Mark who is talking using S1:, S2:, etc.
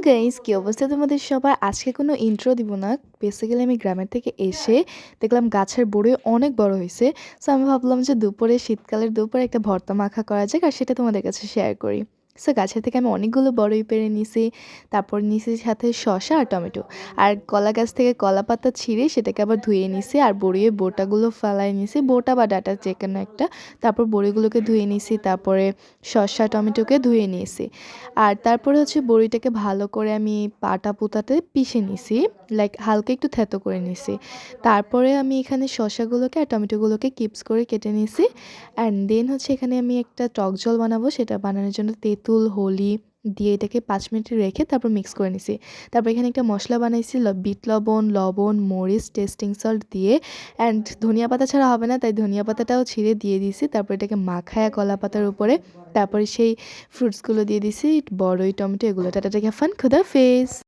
S1: Guys, কি অবস্থা তোমাদের সবার? আজকে কোনো ইন্ট্রো দিব না। বেসিক্যালি আমি গ্রামের থেকে এসে দেখলাম গাছের বড়ই অনেক বড় হয়েছে। সো আমি ভাবলাম যে দুপুরে, শীতকালের দুপুরে একটা ভর্তা মাখা করা যাক আর সেটা তোমাদের কাছে শেয়ার করি। সো গাছের থেকে আমি অনেকগুলো বড়ই পেড়ে নিছি। তারপর নিছি সাথে শসা আর টমেটো। আর কলা গাছ থেকে কলা পাতা ছিঁড়ে সেটাকে আবার ধুয়ে নিছি আর বড়িয়ে বোটাগুলো ফালায় নিছি, বোটা বা ডাটা যে কোনো একটা। তারপর বড়িগুলোকে ধুয়ে নিছি, তারপরে শসা টমেটোকে ধুয়ে নিয়েছি। আর তারপরে হচ্ছে বড়িটাকে ভালো করে আমি পাটা-পুতাতে পিষে নিছি। লাইক হালকা একটু থেতো করে নিছি। তারপরে আমি এখানে শসাগুলোকে আর টমেটোগুলোকে কিউবস করে কেটে নিছি। অ্যান্ড দেন হচ্ছে এখানে আমি একটা টক জল বানাবো। সেটা বানানোর জন্য তেঁতুল, হলি দিয়ে এটাকে ৫ মিনিট রেখে তারপর মিক্স করে নিছি। তারপর এখানে একটা মসলা বানাইছি বিট লবণ, লবণ, মরিচ, টেস্টিং সল্ট দিয়ে অ্যান্ড ধনিয়া পাতা ছাড়া হবে না, তাই ধনিয়া পাতাটাও ছিঁড়ে দিয়ে দিছি। তারপর এটাকে মাখায়া কলা পাতার উপরে তারপরে সেই ফ্রুটসগুলো দিয়ে দিছি, বড়ই, টমেটো এগুলো। Ta ta, take care, fun, খুদাফেজ।